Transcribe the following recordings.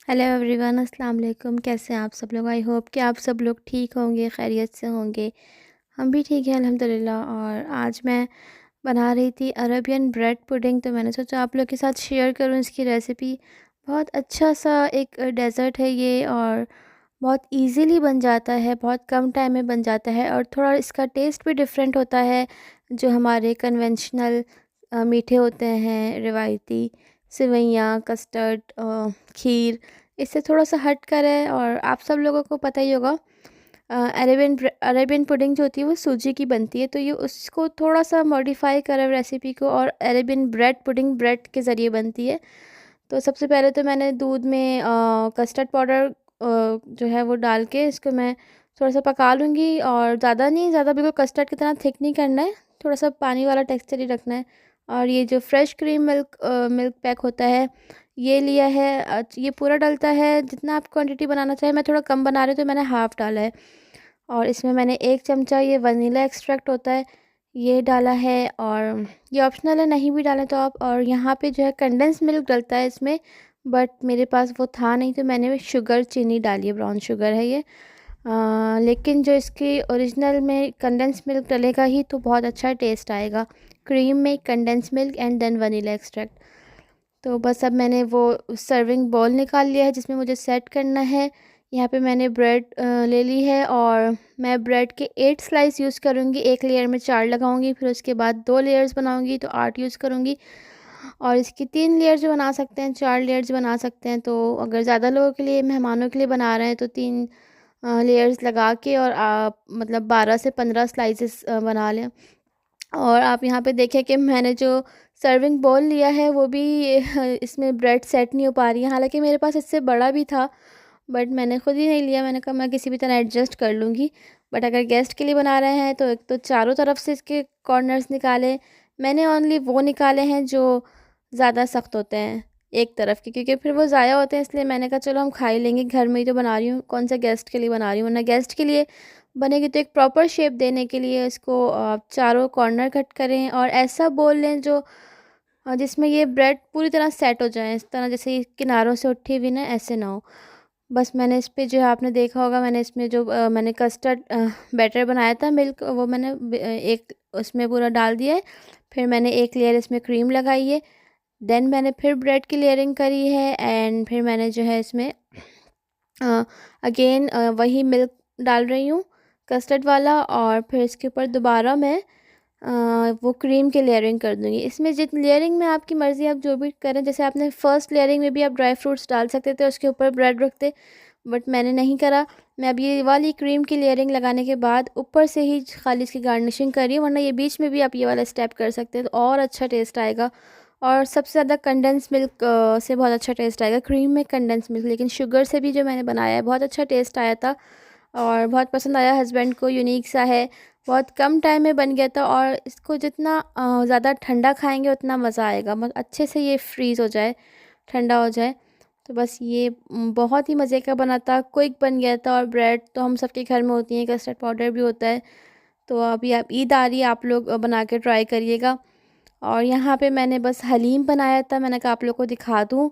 Hello everyone, अस्सलाम वालेकुम। कैसे हैं आप सब लोग? आई होप कि आप सब लोग ठीक होंगे, खैरियत से होंगे। हम भी ठीक हैं अल्हम्दुलिल्लाह। और आज मैं बना रही थी अरबियन ब्रेड पुडिंग, तो मैंने सोचा आप लोग के साथ शेयर करूं इसकी रेसिपी। बहुत अच्छा सा एक डेज़र्ट है ये, और बहुत इजीली बन जाता है, बहुत कम टाइम में बन जाता है, और थोड़ा इसका टेस्ट भी डिफरेंट होता है। जो हमारे कन्वेंशनल मीठे होते हैं, रिवायती सेवइयाँ, कस्टर्ड, खीर, इससे थोड़ा सा हट कर है। और आप सब लोगों को पता ही होगा, अरेबियन पुडिंग जो होती है वो सूजी की बनती है, तो ये उसको थोड़ा सा मॉडिफाई करा रेसिपी को, और अरेबियन ब्रेड पुडिंग ब्रेड के ज़रिए बनती है। तो सबसे पहले तो मैंने दूध में कस्टर्ड पाउडर जो है वो डाल के इसको मैं थोड़ा सा पका लूँगी। और ज़्यादा नहीं, ज़्यादा बिल्कुल कस्टर्ड की तरह थिक नहीं करना है, थोड़ा सा पानी वाला टेक्सचर ही रखना है। और ये जो फ्रेश क्रीम मिल्क पैक होता है, ये लिया है। ये पूरा डलता है जितना आप क्वांटिटी बनाना चाहें। मैं थोड़ा कम बना रही हूँ तो मैंने हाफ़ डाला है। और इसमें मैंने 1 चमचा ये वनीला एक्सट्रैक्ट होता है, ये डाला है। और ये ऑप्शनल है, नहीं भी डालें तो आप। और यहाँ पे जो है कंडेंस मिल्क डलता है इसमें, बट मेरे पास वो था नहीं, तो मैंने शुगर चीनी डाली है, ब्राउन शुगर है ये। लेकिन जो इसकी ओरिजिनल में कंडेंस मिल्क डलेगा ही तो बहुत अच्छा टेस्ट आएगा। क्रीम में condense milk and then vanilla extract. तो बस अब मैंने वो सर्विंग बाउल निकाल लिया है जिसमें मुझे सेट करना है। यहाँ पे मैंने ब्रेड ले ली है, और मैं ब्रेड के 8 स्लाइस यूज़ करूँगी। एक लेयर में 4 लगाऊंगी, फिर उसके बाद 2 लेयर्स बनाऊंगी तो 8 यूज़ करूँगी। और इसकी 3 लेयर्स जो बना सकते हैं, 4 लेयर्स बना सकते हैं। तो अगर ज़्यादा लोगों के लिए, मेहमानों के लिए बना रहे हैं तो 3 लेयर्स लगा के, और आप मतलब 12 से 15 स्लाइसेस बना लें। और आप यहाँ पे देखें कि मैंने जो सर्विंग बाउल लिया है वो भी इसमें ब्रेड सेट नहीं हो पा रही है। हालांकि मेरे पास इससे बड़ा भी था, बट मैंने खुद ही नहीं लिया। मैंने कहा मैं किसी भी तरह एडजस्ट कर लूँगी। बट अगर गेस्ट के लिए बना रहे हैं तो एक तो चारों तरफ से इसके कॉर्नर्स निकाले। मैंने ओनली वो निकाले हैं जो ज़्यादा सख्त होते हैं एक तरफ के, क्योंकि फिर वो ज़ाया होते हैं। इसलिए मैंने कहा चलो हम खा ही लेंगे, घर में ही तो बना रही हूँ, कौन सा गेस्ट के लिए बना रही हूँ। वरना गेस्ट के लिए बनेगी तो एक प्रॉपर शेप देने के लिए इसको आप चारों कॉर्नर कट करें, और ऐसा बोल लें जो जिसमें ये ब्रेड पूरी तरह सेट हो जाए, इस तरह जैसे ये किनारों से उठी हुई ना, ऐसे ना हो। बस मैंने इस पे जो है, आपने देखा होगा, मैंने इसमें जो मैंने कस्टर्ड बैटर बनाया था मिल्क, वो मैंने एक उसमें पूरा डाल दिया है। फिर मैंने एक लेयर इसमें क्रीम लगाई है। देन मैंने फिर ब्रेड की लेयरिंग करी है, एंड फिर मैंने जो है इसमें अगेन वही मिल्क डाल रही हूँ, कस्टर्ड वाला। और फिर इसके ऊपर दोबारा मैं वो क्रीम की लेयरिंग कर दूँगी। इसमें जित लेयरिंग में आपकी मर्ज़ी, आप जो भी करें। जैसे आपने फ़र्स्ट लेयरिंग में भी आप ड्राई फ्रूट्स डाल सकते थे, उसके ऊपर ब्रेड रखते, बट मैंने नहीं करा। मैं अब ये वाली क्रीम की लेयरिंग लगाने के बाद ऊपर से ही खाली इसकी गार्निशिंग कर रही हूँ। वरना ये बीच में भी आप ये वाला स्टेप कर सकते हैं तो और अच्छा टेस्ट आएगा। और सबसे ज़्यादा कंडेंस मिल्क से बहुत अच्छा टेस्ट आएगा, क्रीम में कंडेंस मिल्क। लेकिन शुगर से भी जो मैंने बनाया है बहुत अच्छा टेस्ट आया था, और बहुत पसंद आया हस्बैंड को। यूनिक सा है, बहुत कम टाइम में बन गया था। और इसको जितना ज़्यादा ठंडा खाएंगे उतना मज़ा आएगा, मतलब अच्छे से ये फ्रीज़ हो जाए, ठंडा हो जाए। तो बस ये बहुत ही मज़े का बना था, क्विक बन गया था। और ब्रेड तो हम सबके घर में होती है, कस्टर्ड पाउडर भी होता है। तो अभी आप ईद आ रही है, आप लोग बना के ट्राई करिएगा। और यहाँ पे मैंने बस हलीम बनाया था, मैंने कहा आप लोग को दिखा दूँ।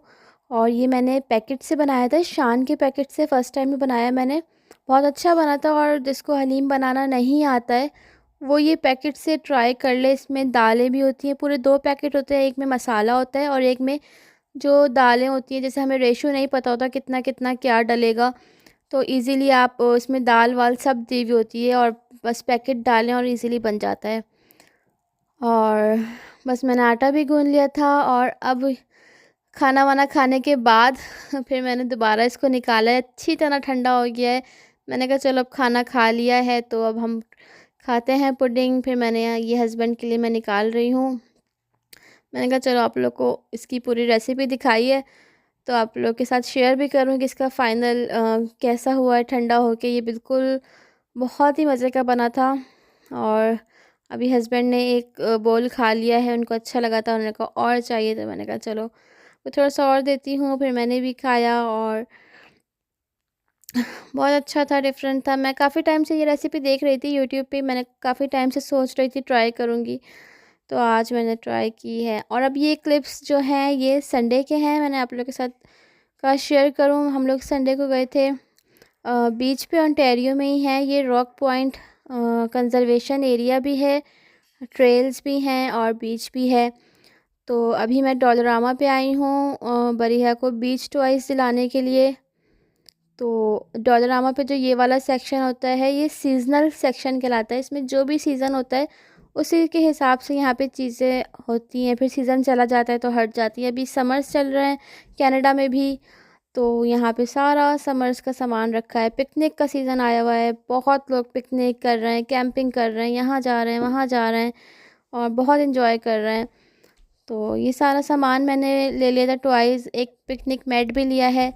और ये मैंने पैकेट से बनाया था, शान के पैकेट से फ़र्स्ट टाइम ही बनाया मैंने, बहुत अच्छा बना था। और जिसको हलीम बनाना नहीं आता है वो ये पैकेट से ट्राई कर ले। इसमें दालें भी होती हैं, पूरे 2 पैकेट होते हैं, एक में मसाला होता है और एक में जो दालें होती हैं। जैसे हमें रेशो नहीं पता होता कितना कितना क्या डलेगा, तो इजीली आप इसमें दाल वाल सब दी हुई होती है, और बस पैकेट डालें और इजीली बन जाता है। और बस मैंने आटा भी गूँध लिया था। और अब खाना वाना खाने के बाद फिर मैंने दोबारा इसको निकाला है, अच्छी तरह ठंडा हो गया है। मैंने कहा चलो अब खाना खा लिया है तो अब हम खाते हैं पुडिंग। फिर मैंने ये हस्बैंड के लिए मैं निकाल रही हूँ। मैंने कहा चलो आप लोग को इसकी पूरी रेसिपी दिखाई है तो आप लोग के साथ शेयर भी करूँ कि इसका फ़ाइनल कैसा हुआ है ठंडा होके। ये बिल्कुल बहुत ही मज़े का बना था। और अभी हस्बैंड ने एक बोल खा लिया है, उनको अच्छा लगा था, उन्होंने कहा और चाहिए, तो मैंने कहा चलो वो थोड़ा सा और देती हूँ। फिर मैंने भी खाया, और बहुत अच्छा था, डिफरेंट था। मैं काफ़ी टाइम से ये रेसिपी देख रही थी यूट्यूब पे, मैंने काफ़ी टाइम से सोच रही थी ट्राई करूँगी, तो आज मैंने ट्राई की है। और अब ये क्लिप्स जो हैं ये संडे के हैं, मैंने आप लोगों के साथ का शेयर करूँ, हम लोग संडे को गए थे बीच पे, ओंटारियो में ही है ये रॉक पॉइंट। कंजर्वेशन एरिया भी है, ट्रेल्स भी हैं और बीच भी है। तो अभी मैं डोलरामा पे आई हूँ बरीहा को बीच टॉयज़ दिलाने के लिए। तो डोलरामा पे जो ये वाला सेक्शन होता है ये सीज़नल सेक्शन कहलाता है। इसमें जो भी सीज़न होता है उसी के हिसाब से यहाँ पे चीज़ें होती हैं, फिर सीज़न चला जाता है तो हट जाती है। अभी समर्स चल रहे हैं कनाडा में भी, तो यहाँ पे सारा समर्स का सामान रखा है। पिकनिक का सीज़न आया हुआ है, बहुत लोग पिकनिक कर रहे हैं, कैंपिंग कर रहे हैं, यहाँ जा रहे हैं वहाँ जा रहे हैं और बहुत इन्जॉय कर रहे हैं। तो ये सारा सामान मैंने ले लिया था, टॉयज़, एक पिकनिक मैट भी लिया है।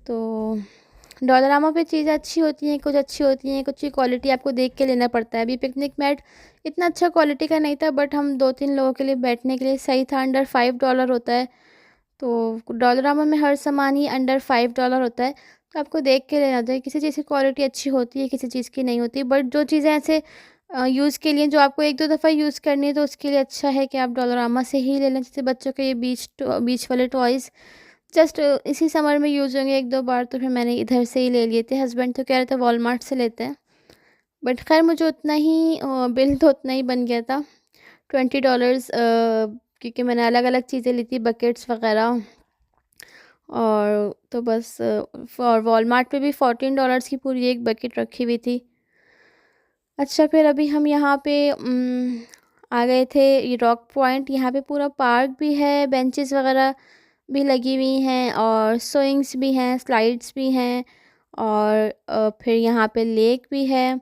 तो डोलारामा पे चीज़ें अच्छी होती हैं, कुछ अच्छी होती हैं, कुछ की क्वालिटी आपको देख के लेना पड़ता है। अभी पिकनिक मैट इतना अच्छा क्वालिटी का नहीं था, बट हम 2-3 लोगों के लिए बैठने के लिए सही था। अंडर $5 होता है। तो डोलारामा में हर सामान ही अंडर $5 होता है। तो आपको देख के लेना चाहिए, किसी चीज़ की क्वालिटी अच्छी होती है, किसी चीज़ की नहीं होती। बट जो चीज़ें ऐसे यूज़ के लिए, जो आपको 1-2 दफ़ा यूज़ करनी है, तो उसके लिए अच्छा है कि आप डोलारामा से ही ले लें। जैसे बच्चों के ये बीच वाले टॉयज़ जस्ट इसी समर में यूज़ होंगे 1-2 बार, तो फिर मैंने इधर से ही ले लिए थे। हस्बैंड तो कह रहे थे वॉलमार्ट से लेते हैं, बट खैर मुझे उतना ही बिल तो उतना ही बन गया था, $20, क्योंकि मैंने अलग अलग चीज़ें ली थी, बकेट्स वगैरह। और तो बस और वॉलमार्ट पे भी $14 की पूरी एक बकेट रखी हुई थी। अच्छा, फिर अभी हम यहाँ पे आ गए थे ये रॉक पॉइंट। यहाँ पे पूरा पार्क भी है, बेंचेस वगैरह भी लगी हुई हैं और स्विंग्स भी हैं, स्लाइड्स भी हैं और फिर यहाँ पे लेक भी है।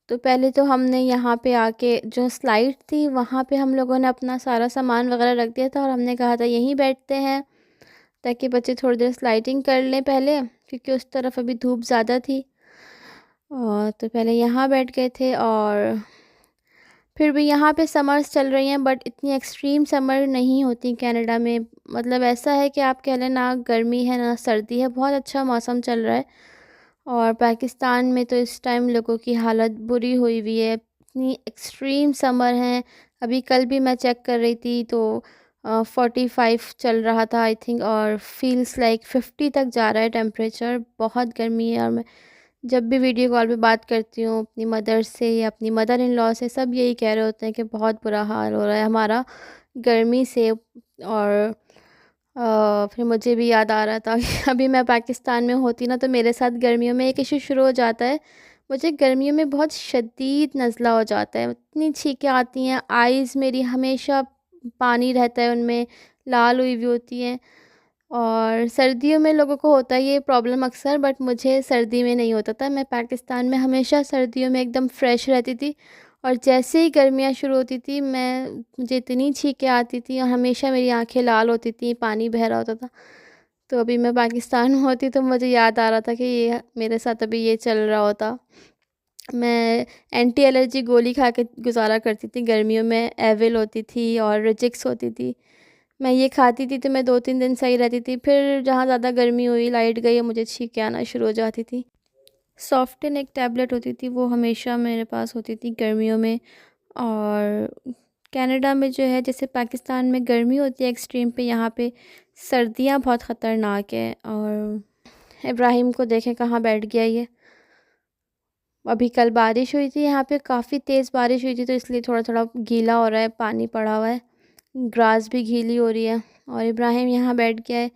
तो पहले तो हमने यहाँ पे आके जो स्लाइड थी वहाँ पे हम लोगों ने अपना सारा सामान वगैरह रख दिया था और हमने कहा था यहीं बैठते हैं ताकि बच्चे थोड़ी देर स्लाइडिंग कर लें पहले, क्योंकि उस तरफ अभी धूप ज़्यादा थी। और तो पहले यहाँ बैठ गए थे और फिर भी यहाँ पे समर्स चल रही हैं, बट इतनी एक्सट्रीम समर नहीं होती कनाडा में। मतलब ऐसा है कि आप कह लें ना गर्मी है ना सर्दी है, बहुत अच्छा मौसम चल रहा है। और पाकिस्तान में तो इस टाइम लोगों की हालत बुरी हुई हुई है, इतनी एक्सट्रीम समर है। अभी कल भी मैं चेक कर रही थी तो 45 चल रहा था आई थिंक, और फील्स लाइक 50 तक जा रहा है टेम्परेचर। बहुत गर्मी है। और मैं जब भी वीडियो कॉल पे बात करती हूँ अपनी मदर से या अपनी मदर इन लॉ से, सब यही कह रहे होते हैं कि बहुत बुरा हाल हो रहा है हमारा गर्मी से। और फिर मुझे भी याद आ रहा था कि अभी मैं पाकिस्तान में होती ना तो मेरे साथ गर्मियों में एक इशू शुरू हो जाता है। मुझे गर्मियों में बहुत शदीद नज़ला हो जाता है, इतनी छींकें आती हैं, आइज़ मेरी हमेशा पानी रहता है उनमें, लाल हुई हुई होती हैं। और सर्दियों में लोगों को होता है ये प्रॉब्लम अक्सर, बट मुझे सर्दी में नहीं होता था। मैं पाकिस्तान में हमेशा सर्दियों में एकदम फ्रेश रहती थी, और जैसे ही गर्मियाँ शुरू होती थी मुझे इतनी छींकें आती थी और हमेशा मेरी आंखें लाल होती थी, पानी बह रहा होता था। तो अभी मैं पाकिस्तान में होती तो मुझे याद आ रहा था कि ये मेरे साथ अभी ये चल रहा होता। मैं एंटी एलर्जी गोली खा के गुजारा करती थी गर्मियों में, एविल होती थी और रिजिक्स होती थी। मैं ये खाती थी तो मैं 2-3 दिन सही रहती थी, फिर जहाँ ज़्यादा गर्मी हुई, लाइट गई और मुझे छींकें आना शुरू हो जाती थी। सॉफ्टन एक टैबलेट होती थी, वो हमेशा मेरे पास होती थी गर्मियों में। और कनाडा में जो है, जैसे पाकिस्तान में गर्मी होती है एक्सट्रीम पे, यहाँ पे सर्दियाँ बहुत ख़तरनाक है। और इब्राहिम को देखें कहाँ बैठ गया ये। अभी कल बारिश हुई थी यहाँ पे, काफ़ी तेज़ बारिश हुई थी, तो इसलिए थोड़ा थोड़ा गीला हो रहा है, पानी पड़ा हुआ है, ग्रास भी गीली हो रही है। और इब्राहिम यहाँ बैठ गया है।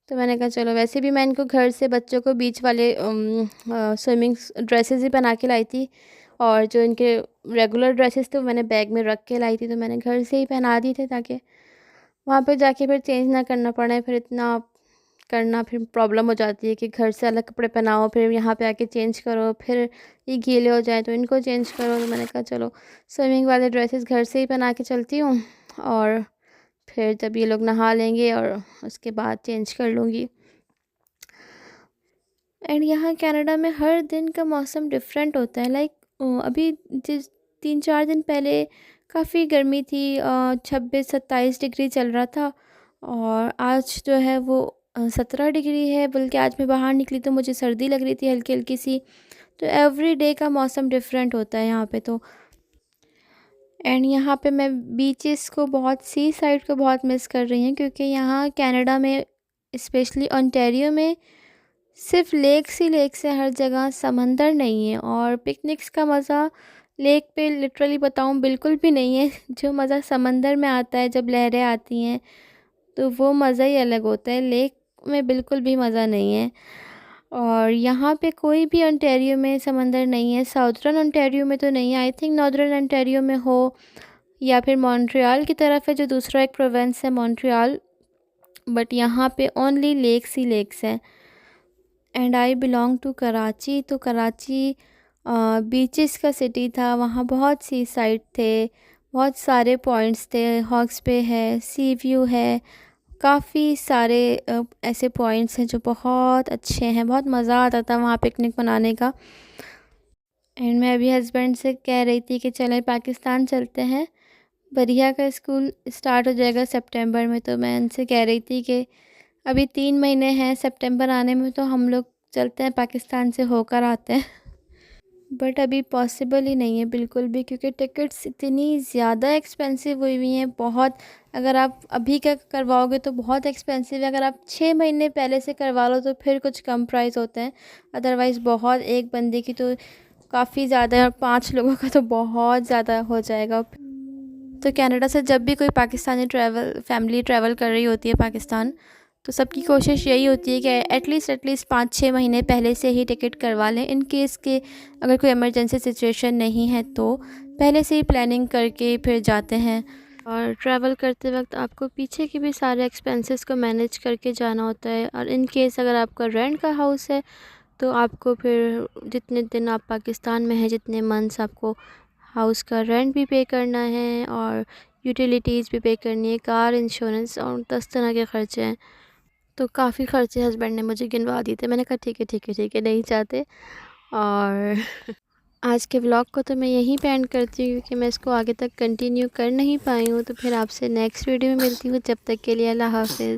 तो मैंने कहा चलो, वैसे भी मैं इनको घर से बच्चों को बीच वाले स्विमिंग ड्रेसेस ही पहना के लाई थी, और जो इनके रेगुलर ड्रेसेस थे वो मैंने बैग में रख के लाई थी, तो मैंने घर से ही पहना दी थे ताकि वहाँ पे जाके फिर चेंज ना करना पड़े। फिर इतना करना फिर प्रॉब्लम हो जाती है कि घर से अलग कपड़े पहनाओ, फिर यहाँ पे आके चेंज करो, फिर ये गीले हो जाए तो इनको चेंज करो। तो मैंने कहा चलो स्विमिंग वाले ड्रेसेस घर से ही पहना के चलती हूँ, और फिर जब ये लोग नहा लेंगे और उसके बाद चेंज कर लूँगी। एंड यहाँ कनाडा में हर दिन का मौसम डिफरेंट होता है। लाइक अभी जिस 3-4 दिन पहले काफ़ी गर्मी थी, 26-27 डिग्री चल रहा था, और आज जो है वो 17 डिग्री है। बल्कि आज मैं बाहर निकली तो मुझे सर्दी लग रही थी हल्की हल्की सी। तो एवरी डे का मौसम डिफरेंट होता है यहाँ पे तो। एंड यहाँ पे मैं बीचेस को बहुत, सी साइड को बहुत मिस कर रही हूँ, क्योंकि यहाँ कनाडा में स्पेशली ओंटारियो में सिर्फ लेक्स ही लेक्स है, हर जगह समंदर नहीं है। और पिकनिक्स का मज़ा लेक पे लिटरली बताऊँ बिल्कुल भी नहीं है। जो मज़ा समंदर में आता है जब लहरें आती हैं, तो वो मज़ा ही अलग होता है। लेक में बिल्कुल भी मज़ा नहीं है। और यहाँ पे कोई भी ओंटारियो में समंदर नहीं है। साउथर्न ओंटारियो में तो नहीं है, आई थिंक नॉर्दर्न ओंटारियो में हो, या फिर मॉन्ट्रियल की तरफ है जो दूसरा एक प्रोविंस है मॉन्ट्रियल। बट यहाँ पे ओनली लेक्स ही लेक्स हैं। And I belong to Karachi. तो कराची बीचेस का सिटी था, वहाँ बहुत सी साइट थे, बहुत सारे पॉइंट्स थे। हॉक्स पे है, सी व्यू है, काफ़ी सारे ऐसे पॉइंट्स हैं जो बहुत अच्छे हैं। बहुत मज़ा आता था वहाँ पिकनिक मनाने का। एंड मैं अभी हस्बैंड से कह रही थी कि चलें पाकिस्तान चलते हैं। बरिया का स्कूल स्टार्ट हो जाएगा सितंबर में, तो मैं उनसे कह रही थी कि अभी 3 महीने हैं सितंबर आने में, तो हम लोग चलते हैं पाकिस्तान से होकर आते हैं। बट अभी पॉसिबल ही नहीं है बिल्कुल भी, क्योंकि टिकट्स इतनी ज़्यादा एक्सपेंसिव हुई हुई हैं बहुत। अगर आप अभी का करवाओगे तो बहुत एक्सपेंसिव है, अगर आप 6 महीने पहले से करवा लो तो फिर कुछ कम प्राइस होते हैं। अदरवाइज़ बहुत, एक बंदे की तो काफ़ी ज़्यादा है, और 5 लोगों का तो बहुत ज़्यादा हो जाएगा। तो कनाडा से जब भी कोई पाकिस्तानी फैमिली ट्रैवल कर रही होती है पाकिस्तान, तो सबकी कोशिश यही होती है कि एटलीस्ट 5-6 महीने पहले से ही टिकट करवा लें, इन केस के अगर कोई इमरजेंसी सिचुएशन नहीं है तो पहले से ही प्लानिंग करके फिर जाते हैं। और ट्रैवल करते वक्त आपको पीछे के भी सारे एक्सपेंसेस को मैनेज करके जाना होता है। और इन केस अगर आपका रेंट का हाउस है, तो आपको फिर जितने दिन आप पाकिस्तान में हैं, जितने मंथ्स, आपको हाउस का रेंट भी पे करना है और यूटिलिटीज़ भी पे करनी है, कार इंश्योरेंस और 10 तरह के ख़र्चे हैं। तो काफ़ी ख़र्चे हस्बैंड ने मुझे गिनवा दिए थे। मैंने कहा ठीक है ठीक है ठीक है, नहीं चाहते। और आज के व्लॉग को तो मैं यहीं पे एंड करती हूँ, क्योंकि मैं इसको आगे तक कंटिन्यू कर नहीं पाई हूँ। तो फिर आपसे नेक्स्ट वीडियो में मिलती हूँ, जब तक के लिए अल्लाह हाफ़िज़।